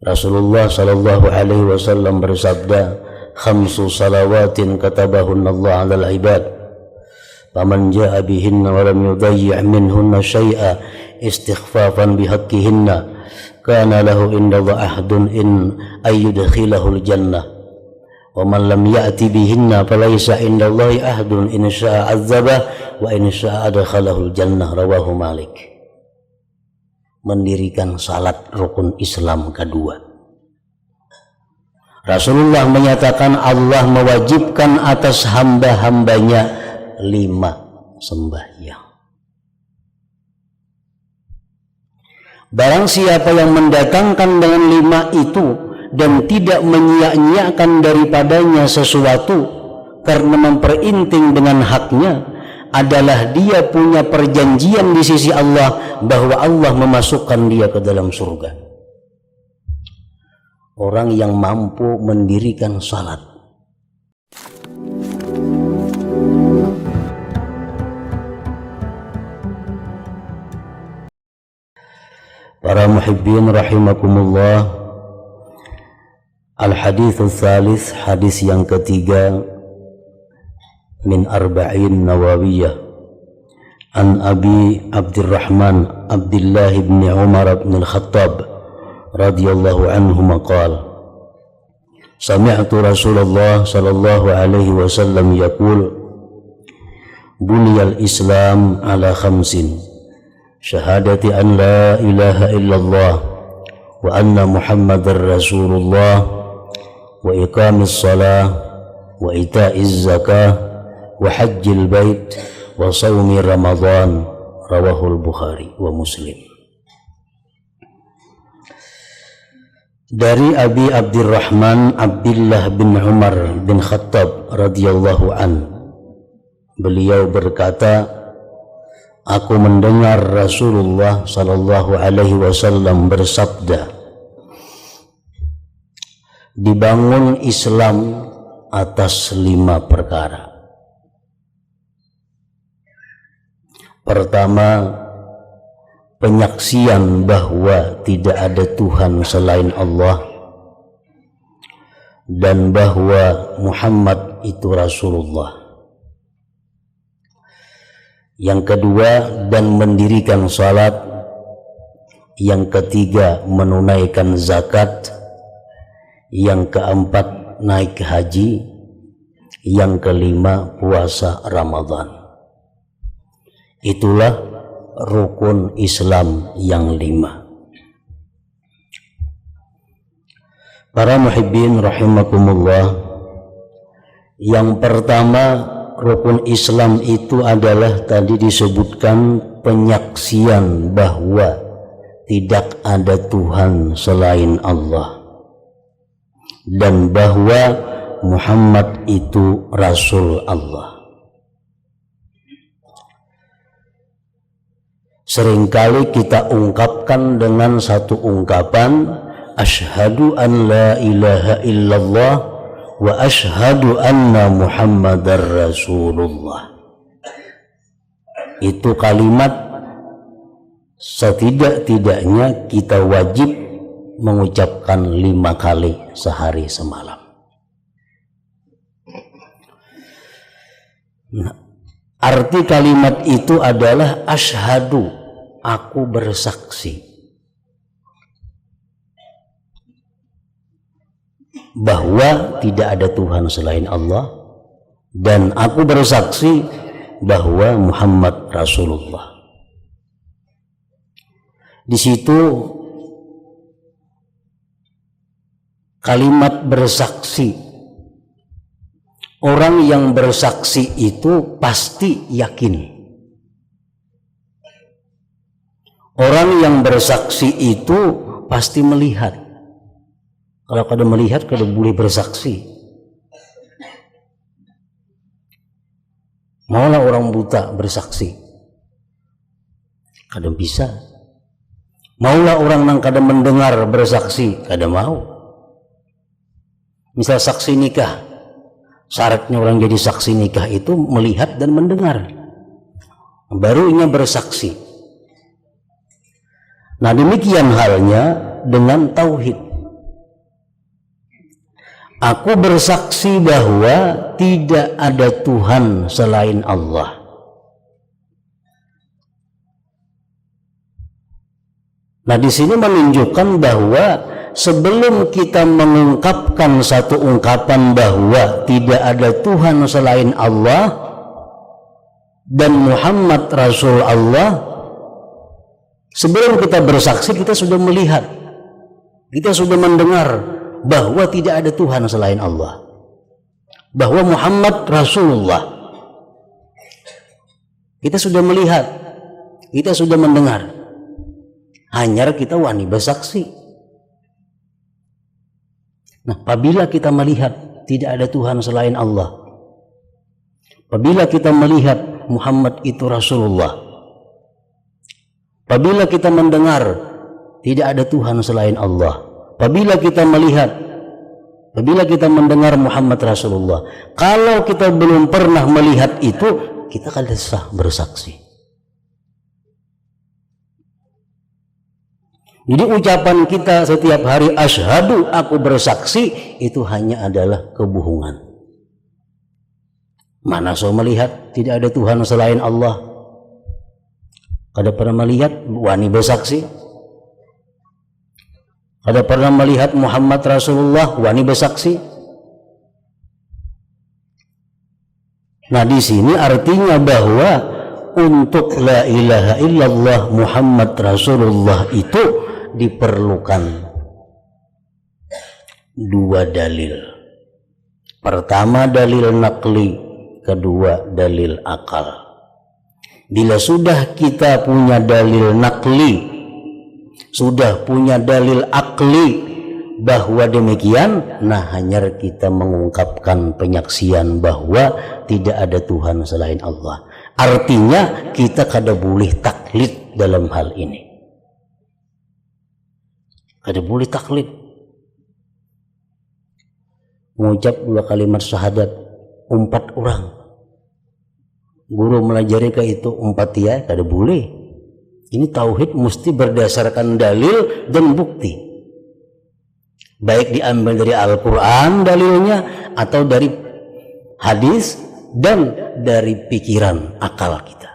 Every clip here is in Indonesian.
Rasulullah sallallahu alaihi wasallam bersabda, "Khamsu salawatin katabahunna Allah 'alal ibad. Faman jaa'a bihinna wa lam yudayyi' minhunna syai'a istighfafan bihaqqihinna kana lahu indallahi ahdun in ayyudkhilahul jannah. Wa man lam ya'ti bihinna falaysa indallahi ahdun in syaa'a 'adzabah wa in syaa'a adkhalahul jannah." Rawahu Malik. Mendirikan salat rukun Islam kedua. Rasulullah menyatakan Allah mewajibkan atas hamba-hambanya 5 sembahyang. Barang siapa yang mendatangkan dengan 5 itu dan tidak menyia-nyiakan daripadanya sesuatu karena memperinting dengan haknya, adalah dia punya perjanjian di sisi Allah bahwa Allah memasukkan dia ke dalam surga. Orang yang mampu mendirikan salat. Para muhibbin rahimakumullah, al-haditsul tsalits, hadis yang ketiga min arba'in nawawiyah, an Abi Abdurrahman Abdullah bin Umar bin Al-Khattab radhiyallahu anhu maqala, sami'tu Rasulullah sallallahu alaihi wasallam yaqul, buniyal Islam ala khamsin, syahadati an la ilaha illallah wa anna Muhammadar Rasulullah wa iqamis salah wa ita'iz zakah wa hajjil bait wa shaumi Ramadan. Rawahul Bukhari wa Muslim. Dari Abi Abdurrahman Abdullah bin Umar bin Khattab radhiyallahu an, beliau berkata, aku mendengar Rasulullah sallallahu alaihi wasallam bersabda, dibangun Islam atas 5 perkara. Pertama, penyaksian bahwa tidak ada Tuhan selain Allah dan bahwa Muhammad itu Rasulullah. Yang kedua, dan mendirikan salat. Yang ketiga, menunaikan zakat. Yang keempat, naik haji. Yang kelima, puasa Ramadan. Itulah rukun Islam yang 5. Para muhibbin rahimakumullah, yang pertama, rukun Islam itu adalah tadi disebutkan penyaksian bahwa tidak ada Tuhan selain Allah dan bahwa Muhammad itu Rasul Allah. Seringkali kita ungkapkan dengan satu ungkapan, asyhadu an la ilaha illallah wa asyhadu anna Muhammadar Rasulullah. Itu kalimat setidak-tidaknya kita wajib mengucapkan 5 kali sehari semalam. Nah, arti kalimat itu adalah asyhadu, aku bersaksi bahwa tidak ada Tuhan selain Allah dan aku bersaksi bahwa Muhammad Rasulullah. Di situ kalimat bersaksi, orang yang bersaksi itu pasti yakin. Orang yang bersaksi itu pasti melihat. Kalau kada melihat, kada boleh bersaksi. Maulah orang buta bersaksi, kada bisa. Maulah orang yang kada mendengar bersaksi, kada mau. Misal saksi nikah, syaratnya orang jadi saksi nikah itu melihat dan mendengar, baru ia bersaksi. Nah, demikian halnya dengan tauhid. Aku bersaksi bahwa tidak ada Tuhan selain Allah. Nah, di sini menunjukkan bahwa sebelum kita mengungkapkan satu ungkapan bahwa tidak ada Tuhan selain Allah dan Muhammad Rasul Allah, sebelum kita bersaksi kita sudah melihat, kita sudah mendengar bahwa tidak ada Tuhan selain Allah, bahwa Muhammad Rasulullah. Kita sudah melihat, kita sudah mendengar. Hanya kita wani bersaksi. Nah, apabila kita melihat tidak ada Tuhan selain Allah, apabila kita melihat Muhammad itu Rasulullah, apabila kita mendengar tidak ada Tuhan selain Allah, apabila kita melihat, apabila kita mendengar Muhammad Rasulullah, kalau kita belum pernah melihat itu, kita kan sah bersaksi. Jadi ucapan kita setiap hari asyhadu, aku bersaksi, itu hanya adalah kebohongan. Mana so melihat tidak ada Tuhan selain Allah? Kada pernah melihat wani bersaksi? Kada pernah melihat Muhammad Rasulullah wani bersaksi? Nah, di sini artinya bahwa untuk la ilaha illallah Muhammad Rasulullah itu diperlukan dua dalil. Pertama dalil naqli, kedua dalil akal. Bila sudah kita punya dalil naqli, sudah punya dalil akli bahwa demikian, nah hanya kita mengungkapkan penyaksian bahwa tidak ada Tuhan selain Allah. Artinya kita kada boleh taklid dalam hal ini. Kada boleh taklid. Mengucap dua kalimat syahadat 4 orang, guru melajari ke itu 4 ya, kada boleh. Ini tauhid mesti berdasarkan dalil dan bukti, baik diambil dari Al-Quran dalilnya, atau dari hadis, dan dari pikiran akal kita.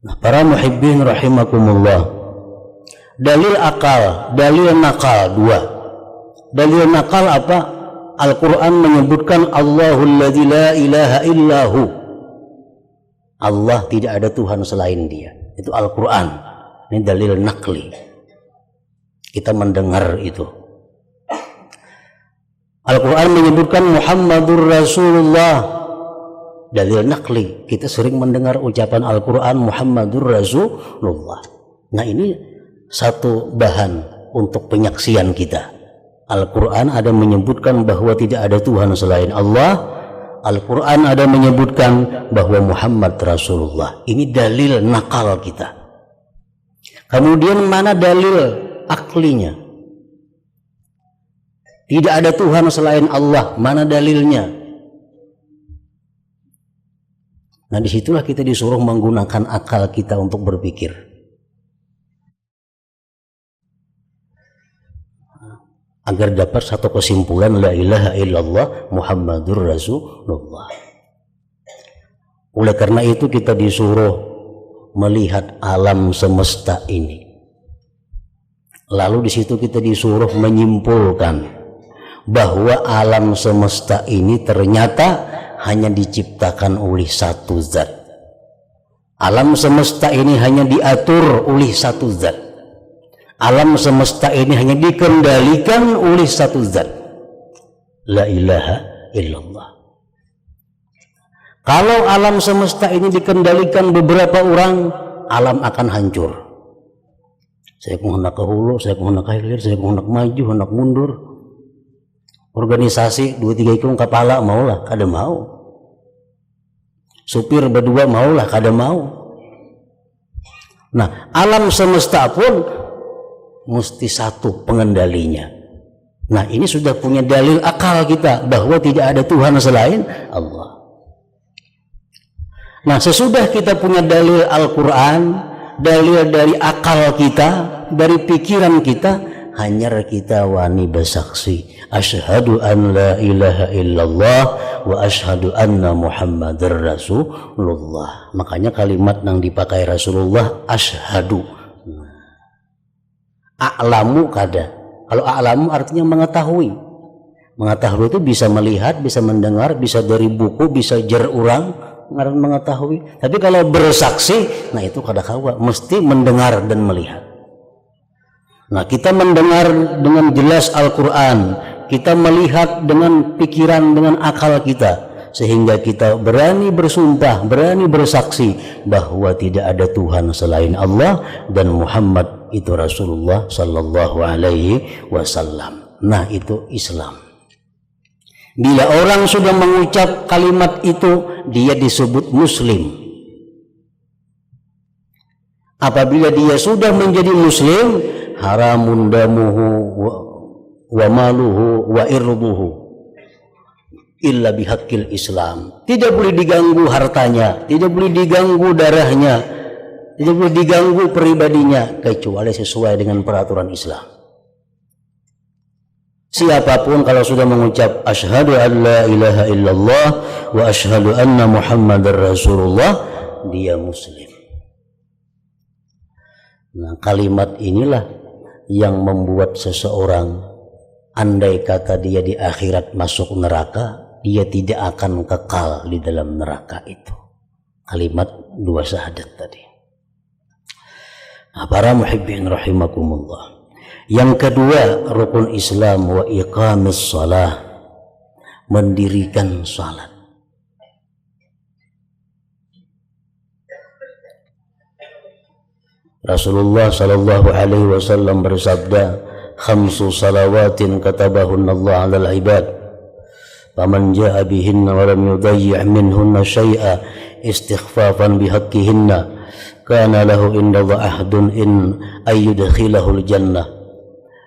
Nah, para muhibbin rahimakumullah, dalil akal, dalil nakal 2. Dalil nakal apa? Al-Quran menyebutkan Allahul ladzi la ilaha illahu. Allah tidak ada Tuhan selain Dia. Itu Al-Quran. Ini dalil nakli. Kita mendengar itu. Al-Quran menyebutkan Muhammadur Rasulullah. Dalil nakli. Kita sering mendengar ucapan Al-Quran Muhammadur Rasulullah. Nah, ini satu bahan untuk penyaksian kita. Al-Quran ada menyebutkan bahwa tidak ada Tuhan selain Allah. Al-Quran ada menyebutkan bahwa Muhammad Rasulullah. Ini dalil nakal kita. Kemudian mana dalil aklinya? Tidak ada Tuhan selain Allah. Mana dalilnya? Nah, disitulah kita disuruh menggunakan akal kita untuk berpikir. Agar dapat satu kesimpulan la ilaha illallah Muhammadur Rasulullah. Oleh karena itu kita disuruh melihat alam semesta ini. Lalu di situ kita disuruh menyimpulkan bahwa alam semesta ini ternyata hanya diciptakan oleh satu zat. Alam semesta ini hanya diatur oleh satu zat. Alam semesta ini hanya dikendalikan oleh satu zat. La ilaha illallah. Kalau alam semesta ini dikendalikan beberapa orang, alam akan hancur. Saya mau hendak ke hulu, saya mau hendak ke hilir, saya mau hendak maju, hendak mundur. Organisasi 2-3 ikung kepala maulah, kada mau. Supir berdua maulah, kada mau. Nah, alam semesta pun mesti satu pengendalinya. Nah, ini sudah punya dalil akal kita bahwa tidak ada Tuhan selain Allah. Nah, sesudah kita punya dalil Al-Quran, dalil dari akal kita, dari pikiran kita, hanyar kita wani bersaksi asyhadu an la ilaha illallah wa asyhadu anna muhammadar rasulullah. Makanya kalimat yang dipakai Rasulullah asyhadu. A'lamu kada. Kalau a'lamu artinya mengetahui. Mengetahui itu bisa melihat, bisa mendengar, bisa dari buku, bisa jar urang ngaran mengetahui. Tapi kalau bersaksi, nah itu kada kawa, mesti mendengar dan melihat. Nah, kita mendengar dengan jelas Al-Quran, kita melihat dengan pikiran, dengan akal kita, sehingga kita berani bersumpah, berani bersaksi bahwa tidak ada Tuhan selain Allah dan Muhammad itu Rasulullah sallallahu alaihi wasallam. Nah, itu Islam. Bila orang sudah mengucap kalimat itu, dia disebut Muslim. Apabila dia sudah menjadi Muslim, haramun damuhu wa maluhu wa irduhu illa bihaqqil Islam. Tidak boleh diganggu hartanya, tidak boleh diganggu darahnya, tidak boleh diganggu pribadinya kecuali sesuai dengan peraturan Islam. Siapapun kalau sudah mengucap asyhadu an la ilaha illallah wa asyhadu anna muhammadar rasulullah, dia Muslim. Nah, kalimat inilah yang membuat seseorang, andai kata dia di akhirat masuk neraka, dia tidak akan kekal di dalam neraka itu. Kalimat dua syahadat tadi. Nah, para muhibbin rahimakumullah. Yang kedua, rukun Islam wa iqamis shalah, mendirikan salat. Rasulullah sallallahu alaihi wasallam bersabda, khamsu salawatin katabahunna Allah 'alal ibad. Faman jaa'a bihinna wa lam yudayyi' minhunna syai'a istighfafan bihaqqihinna kana lahu indallah ahdun in ayyudkhilahul jannah.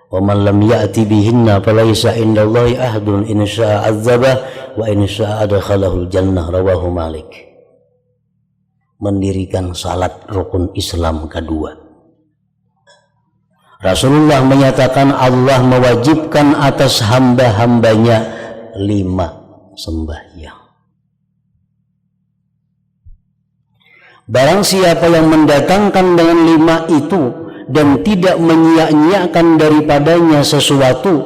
Wa man lam ya'ti bihinna falaysa indallahi ahdun in syaa'a 'adzabah wa in syaa'a adkhalahul jannah. Rawahu Malik. Mendirikan salat rukun Islam kedua. Rasulullah menyatakan Allah mewajibkan atas hamba-hambanya 5 sembahyang. Barang siapa yang mendatangkan dengan 5 itu dan tidak menyia-nyiakan daripadanya sesuatu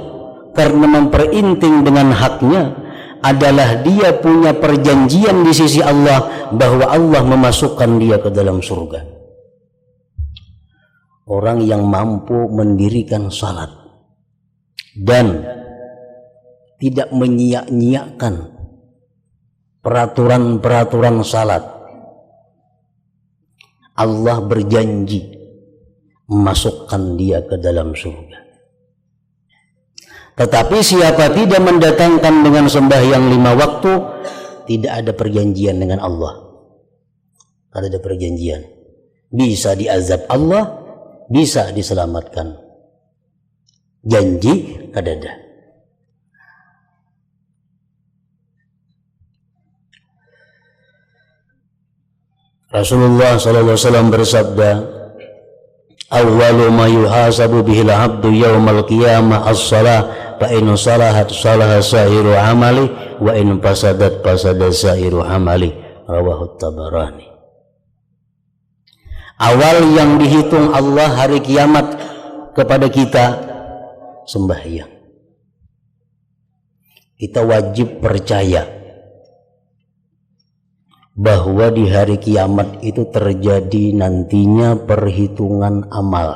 karena memperinting dengan haknya, adalah dia punya perjanjian di sisi Allah bahwa Allah memasukkan dia ke dalam surga. Orang yang mampu mendirikan salat dan tidak menyia-nyiakan peraturan-peraturan salat, Allah berjanji memasukkan dia ke dalam surga. Tetapi siapa tidak mendatangkan dengan sembahyang 5 waktu, tidak ada perjanjian dengan Allah. Tidak ada perjanjian. Bisa diazab Allah, bisa diselamatkan. Janji kada ada. Rasulullah sallallahu alaihi wasallam bersabda, awwalu ma yuhasabu bihil abdu yaumal qiyamah as-shalah fa in salahat salaha sa'iru amali wa in fasadat fasada sa'iru amali. Rawahu Tabarani. Awal yang dihitung Allah hari kiamat kepada kita sembahyang. Kita wajib percaya bahwa di hari kiamat itu terjadi nantinya perhitungan amal.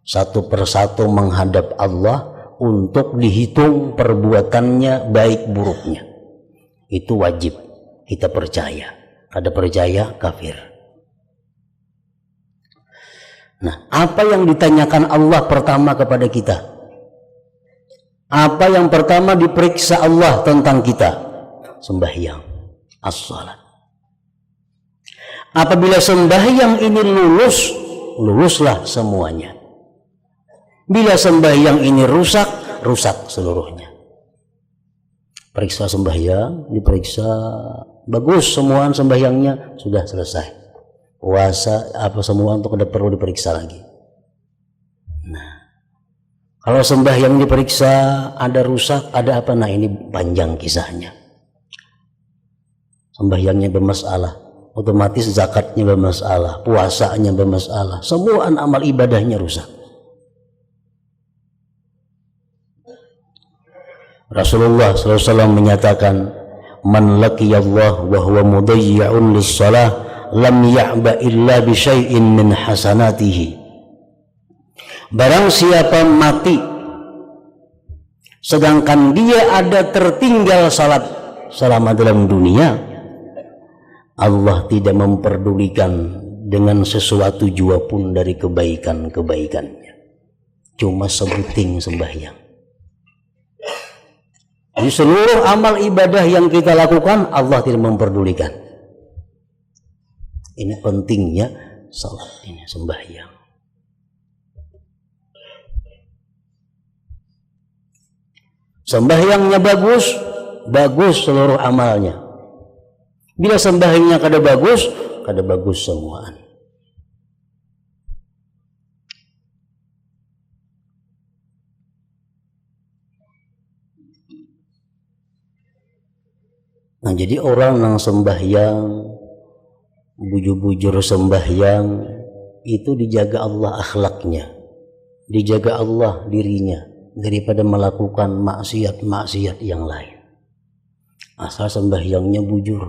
Satu persatu menghadap Allah untuk dihitung perbuatannya baik buruknya. Itu wajib kita percaya. Kada percaya kafir. Nah, apa yang ditanyakan Allah pertama kepada kita? Apa yang pertama diperiksa Allah tentang kita? Sembahyang, as-salat. Apabila sembahyang ini lulus, luluslah semuanya. Bila sembahyang ini rusak, rusak seluruhnya. Periksa sembahyang, diperiksa bagus semua sembahyangnya, sudah selesai. Puasa apa semua untuk tidak perlu diperiksa lagi. Nah, Kalau sembahyang diperiksa ada rusak, ada apa? Nah ini panjang kisahnya. Sembahyangnya bermasalah, otomatis zakatnya bermasalah, puasanya bermasalah, semua amal ibadahnya rusak. Rasulullah SAW menyatakan, man laqiyallah wa huwa mudayyi'un lis-shalah lam ya'ba illa bi syai'in min hasanatihi. Barang siapa mati sedangkan dia ada tertinggal salat selama dalam dunia, Allah tidak memperdulikan dengan sesuatu jua pun dari kebaikan-kebaikannya, cuma sebuting sembahyang. Di seluruh amal ibadah yang kita lakukan Allah tidak memperdulikan. Ini pentingnya salat, ini sembahyang. Sembahyangnya bagus, bagus seluruh amalnya. Bila sembahyangnya kada bagus semuaan. Nah jadi orang yang sembahyang, bujur-bujur sembahyang, itu dijaga Allah akhlaknya, dijaga Allah dirinya daripada melakukan maksiat-maksiat yang lain. Asal sembahyangnya bujur.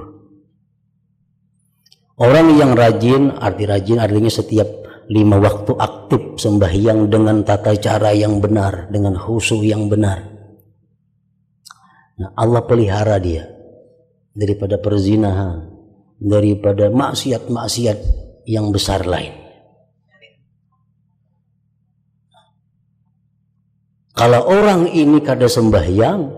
Orang yang rajin, artinya setiap 5 waktu aktif sembahyang dengan tata cara yang benar, dengan khusyuk yang benar. Nah, Allah pelihara dia daripada perzinahan, daripada maksiat-maksiat yang besar lain. Kalau orang ini kada sembahyang,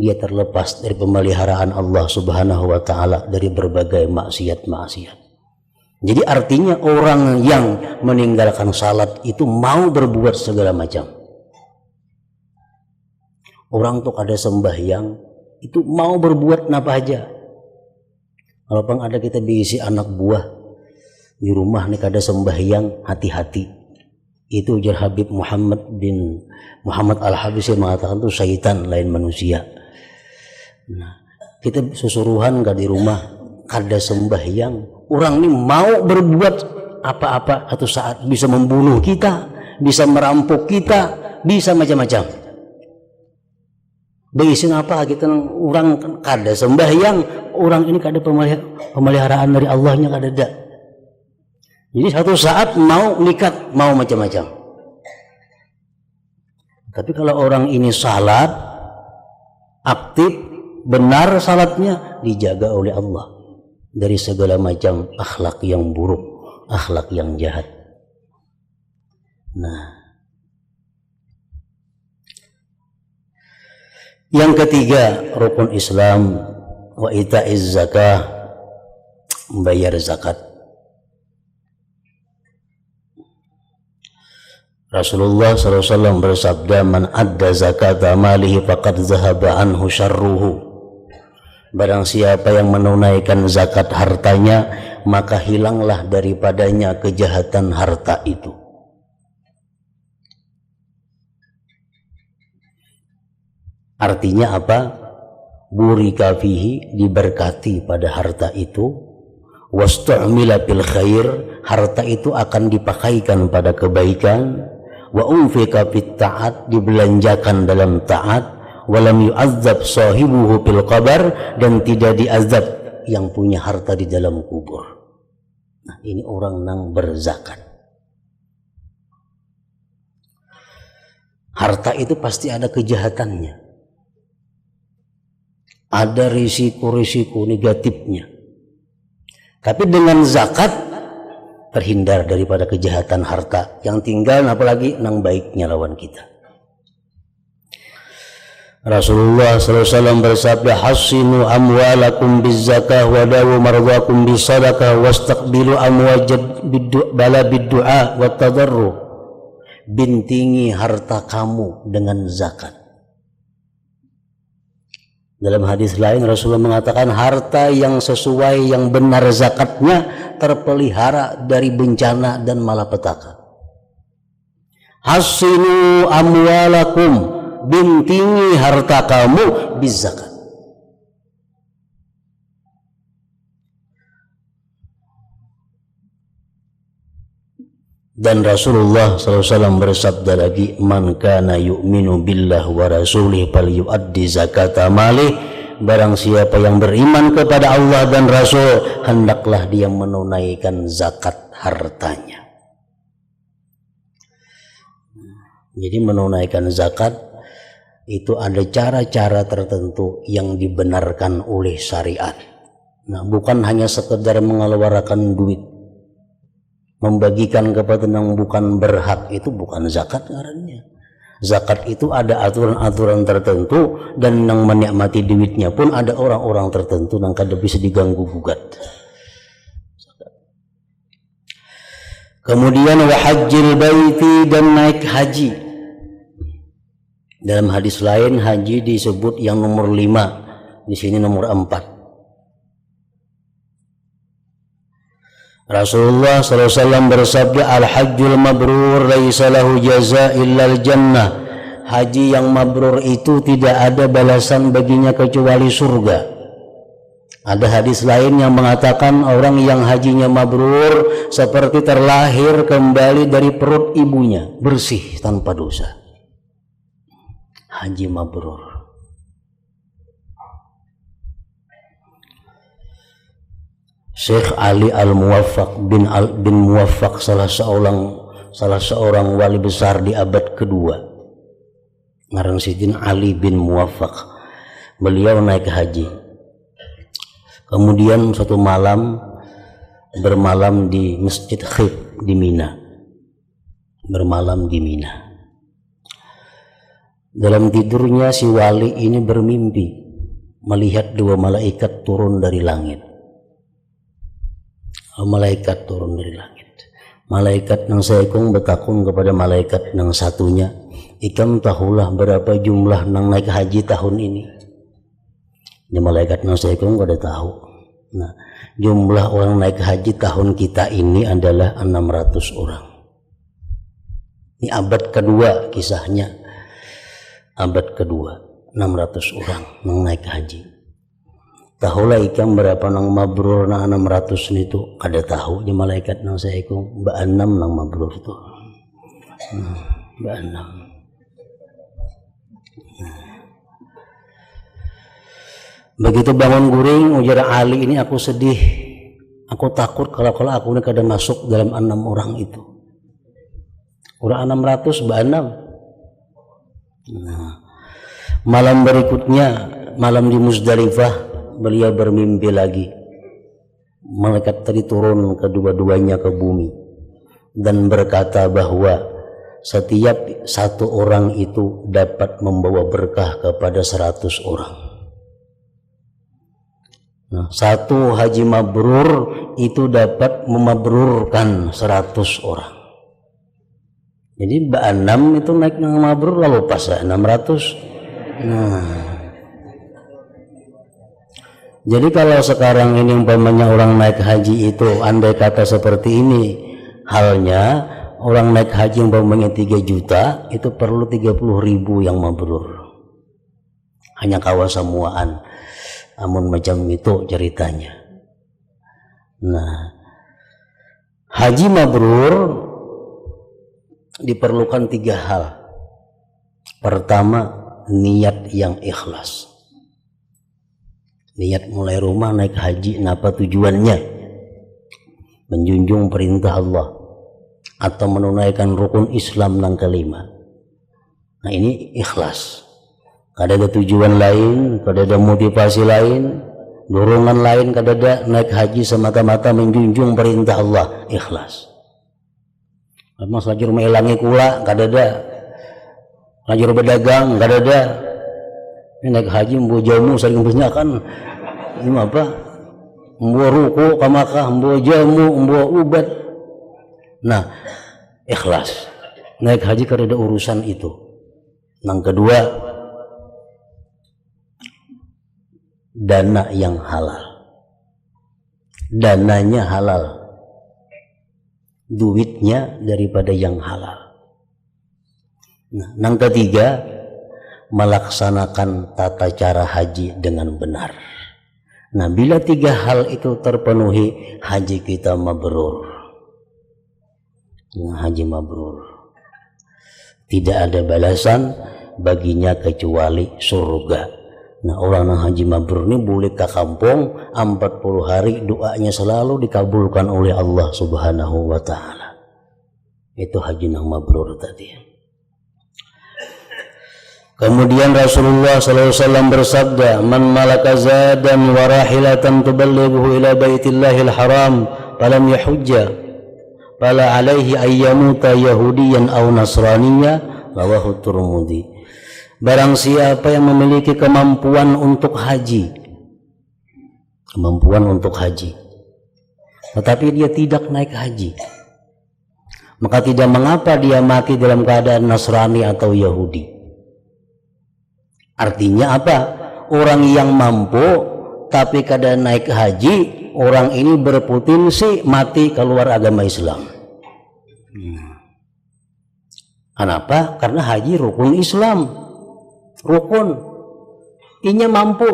dia terlepas dari pemeliharaan Allah Subhanahu wa Ta'ala dari berbagai maksiat-maksiat. Jadi artinya orang yang meninggalkan salat itu mau berbuat segala macam. Orang tuh kada sembahyang itu mau berbuat apa aja. Kalau pang ada kita diisi anak buah di rumah nih kada sembahyang, hati-hati. Itu ujar Habib Muhammad Al-Habis yang mengatakan itu syaitan lain manusia. Nah, kita susuruhan di rumah kada sembahyang, orang ini mau berbuat apa-apa satu saat, bisa membunuh kita, bisa merampok kita, bisa macam-macam. Beisin apa kita orang kada sembahyang, orang ini kada pemeliharaan dari Allahnya kada ada. Jadi satu saat mau nikat, mau macam-macam. Tapi kalau orang ini salat aktif, benar salatnya, dijaga oleh Allah dari segala macam akhlak yang buruk, akhlak yang jahat. Nah, yang ketiga rukun Islam, wa ita'iz zakah, membayar zakat. Rasulullah SAW bersabda, man adda zakata malihi faqad zahaba anhu syarruhu. Barang siapa yang menunaikan zakat hartanya, maka hilanglah daripadanya kejahatan harta itu. Artinya apa? Burika fihi, diberkati pada harta itu. Wastu'mila bil khair, harta itu akan dipakaikan pada kebaikan. Wa unfika fit ta'at, dibelanjakan dalam taat. Walam yu'azzab sahibuhu fil qabar, dan tidak diazab yang punya harta di dalam kubur. Nah, ini orang yang berzakat. Harta itu pasti ada kejahatannya, ada risiko-risiko negatifnya. Tapi dengan zakat terhindar daripada kejahatan harta. Yang tinggal apalagi nang baiknya lawan kita. Rasulullah SAW bersabda, hasinu amwalakum bizzakah wa dawu mardakum bisadaqah wastaqbilu amwajad bala biddu'a wa tadarru. Bintingi harta kamu dengan zakat. Dalam hadis lain Rasulullah mengatakan, harta yang sesuai yang benar zakatnya terpelihara dari bencana dan malapetaka. Hasinu amwalakum, bintingi harta kamu bizakat. Dan Rasulullah SAW bersabda lagi, man kana yu'minu billah wa rasulih falyu'addi zakata malih. Barang siapa yang beriman kepada Allah dan Rasul, hendaklah dia menunaikan zakat hartanya. Jadi menunaikan zakat itu ada cara-cara tertentu yang dibenarkan oleh syariat. Nah, bukan hanya sekedar mengeluarkan duit, membagikan kepada yang bukan berhak, itu bukan zakat ngarannya. Zakat itu ada aturan-aturan tertentu, dan yang menikmati duitnya pun ada orang-orang tertentu yang kada bisa diganggu gugat. Kemudian wa hajjil baiti, dan naik haji. Dalam hadis lain haji disebut yang nomor 5, di sini nomor 4. Rasulullah SAW bersabda, al-hajjul mabrur laisa lahu jaza illal jannah. Haji yang mabrur itu tidak ada balasan baginya kecuali surga. Ada hadis lain yang mengatakan orang yang hajinya mabrur seperti terlahir kembali dari perut ibunya, bersih tanpa dosa. Haji mabrur. Syekh Ali Al-Muwaffaq bin Muwaffaq, salah seorang wali besar di abad kedua, ngaran Sidin Ali bin Muwaffaq. Beliau naik haji. Kemudian suatu malam bermalam di Masjid Khif di Mina. Bermalam di Mina. Dalam tidurnya si wali ini bermimpi melihat 2 malaikat turun dari langit. Malaikat turun dari langit. Malaikat nang seekong betakun kepada malaikat nang satunya, ikam tahulah berapa jumlah nang naik haji tahun ini. Ini malaikat nang seekong kada tahu. Nah, jumlah orang naik haji tahun kita ini adalah 600 orang. Ini abad kedua kisahnya. Abad kedua, 600 orang nang naik haji. Tahulah ikam berapa nang mabrur nang 600 itu kada tahu ni malaikat nang saya iku mbak 6 nang mabrur tu. Mbak 6. Begitu bangun guring ujar Ali, ini aku sedih. Aku takut kalau aku ini kada masuk dalam 6 orang itu. Orang 600 mbak 6. Nah, malam berikutnya, malam di Muzdalifah, beliau bermimpi lagi. Malaikat tadi turun kedua-duanya ke bumi dan berkata bahwa setiap satu orang itu dapat membawa berkah kepada 100 orang. Nah, satu haji mabrur itu dapat memabrurkan 100 orang. Jadi mbak 6 itu naik nang mabrur lalu pas 600. Nah, jadi kalau sekarang ini umpamanya orang naik haji itu andai kata seperti ini halnya, orang naik haji umpamanya 3 juta itu perlu 30.000 yang mabrur. Hanya kawasamuaan. Amun macam itu ceritanya. Nah, haji mabrur diperlukan 3 hal. Pertama, niat yang ikhlas. Niat mulai rumah naik haji, napa tujuannya? Menjunjung perintah Allah atau menunaikan rukun Islam yang kelima. Nah, ini ikhlas. Kada ada tujuan lain, kada ada motivasi lain, dorongan lain, kada ada. Naik haji semata-mata menjunjung perintah Allah, ikhlas. Mas lajur melangi kula, kada ada. Lajur berdagang, kada ada. Ini naik haji mbo jamu saling bersenyakan. Ini apa? Mbo ruku kamakah, mbo jamu, mbo ubat. Nah, ikhlas. Naik haji kada ada urusan itu. Yang kedua, dana yang halal. Dananya halal. Duitnya daripada yang halal. Nah, yang ketiga, melaksanakan tata cara haji dengan benar. Nah, bila 3 hal itu terpenuhi, haji kita mabrur. Nah, haji mabrur. Tidak ada balasan baginya kecuali surga. Nah, orang yang haji mabrur ini boleh ke kampung 40 hari, doanya selalu dikabulkan oleh Allah Subhanahu wa ta'ala. Itu haji yang mabrur tadi. Kemudian Rasulullah SAW bersabda, "Man malaka zadan wa rahilatan tuballighu ila baitillahil haram, falam yahujja, fala alaihi ayyamuta yahudiyan aw nasraniyya," rawahu Tirmidzi. Barang siapa yang memiliki kemampuan untuk haji, tetapi dia tidak naik haji, maka tidak mengapa dia mati dalam keadaan Nasrani atau Yahudi. Artinya apa? Orang yang mampu tapi kadang naik haji, orang ini berpotensi mati keluar agama Islam. Kenapa? Karena haji rukun Islam, rukun. Inya mampu,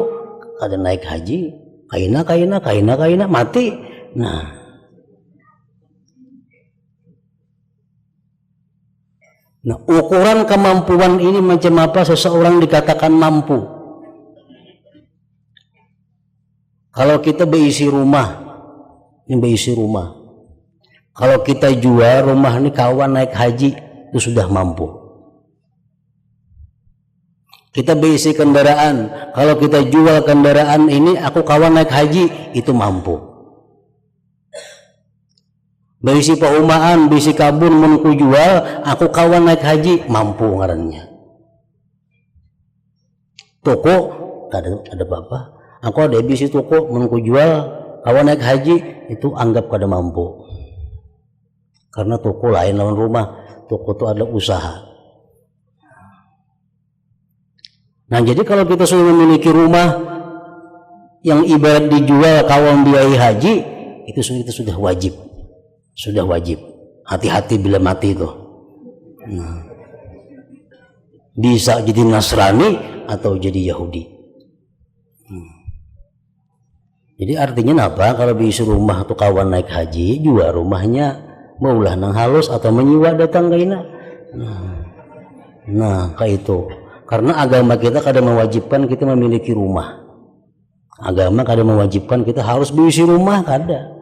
kadang naik haji, kaina mati. Nah, ukuran kemampuan ini macam apa seseorang dikatakan mampu? Kalau kita berisi rumah, kalau kita jual rumah ini kawan naik haji, itu sudah mampu. Kita berisi kendaraan, kalau kita jual kendaraan ini, aku kawan naik haji, itu mampu. Berisi perumahan, berisi kabun menku jual, aku kawan naik haji, mampu ngarannya. Toko, ada bapak, aku ada berisi toko menku jual, kawan naik haji, itu anggap kada mampu. Karena toko lain lawan rumah, toko itu ada usaha. Nah, jadi kalau kita sudah memiliki rumah yang ibarat dijual kawan biaya haji, itu sudah wajib. Hati-hati bila mati itu. Nah, bisa jadi Nasrani atau jadi Yahudi. Jadi artinya apa? Kalau bisa rumah atau kawan naik haji, jual rumahnya, maulah nang halus atau menyiwa datang ke ina. Nah, kayak itu. Karena agama kita kadang mewajibkan kita memiliki rumah. Agama kadang mewajibkan kita harus berisi rumah, kada.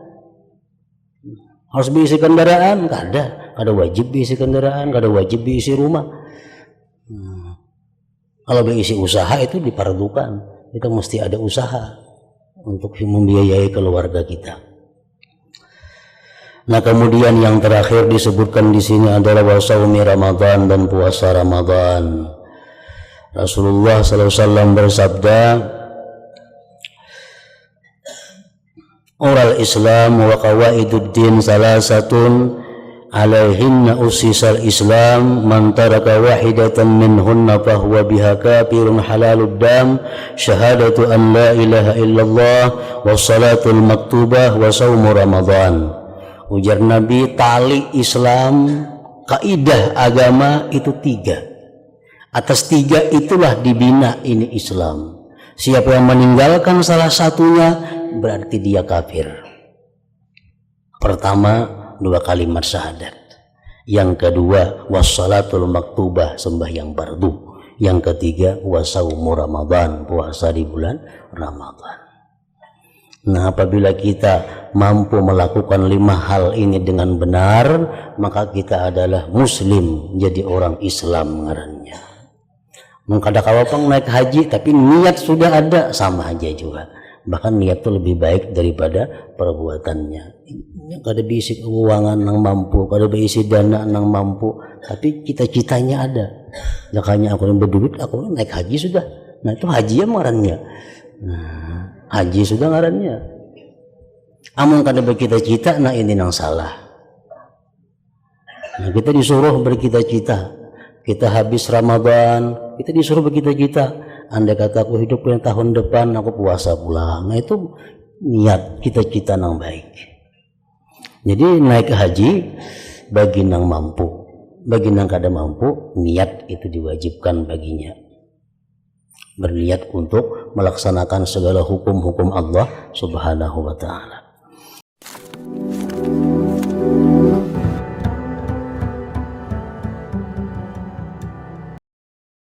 Harus berisi kendaraan, kada wajib berisi kendaraan, kada wajib berisi rumah. Kalau berisi usaha itu diperlukan, kita mesti ada usaha untuk membiayai keluarga kita. Nah, kemudian yang terakhir disebutkan di sini adalah wasaumi Ramadan dan puasa Ramadan. Rasulullah SAW bersabda, "Oral Islam wa qawaiduddin salasatun alaihinna usisal Islam, man taraka wahidatan minhunna fahuwa biha kafirun halalud dam, syahadatu an la ilaha illallah, wassalatul maktubah, wa saumu Ramadan." Ujar Nabi, tali Islam, kaidah agama itu 3. Atas 3 itulah dibina ini Islam. Siapa yang meninggalkan salah satunya berarti dia kafir. Pertama, 2 kalimat syahadat. Yang kedua, wassalatul maktubah, sembahyang fardu. Yang ketiga, wasaumu Ramadan, puasa di bulan Ramadan. Nah, apabila kita mampu melakukan 5 hal ini dengan benar, maka kita adalah muslim, jadi orang Islam ngarannya. Mengkada kawapang naik haji tapi niat sudah ada, sama aja juga. Bahkan niat itu lebih baik daripada perbuatannya. Kada bisi keuangan nang mampu, kada bisi dana nang mampu, tapi cita-citanya ada. Makanya aku yang berduit, aku naik haji sudah. Nah, itu haji ya ngarannya. Nah, haji sudah ngarannya. Amun kada bercita-cita, nah ini nang salah. Nah, kita disuruh bercita-cita. Kita habis Ramadan, kita disuruh bercita-cita. Andai kata aku hidup yang tahun depan, aku puasa pulang. Nah, itu niat cita-cita nang baik. Jadi naik haji bagi nang mampu. bagi yang kada mampu, niat itu diwajibkan baginya. Berniat untuk melaksanakan segala hukum-hukum Allah Subhanahu wa ta'ala.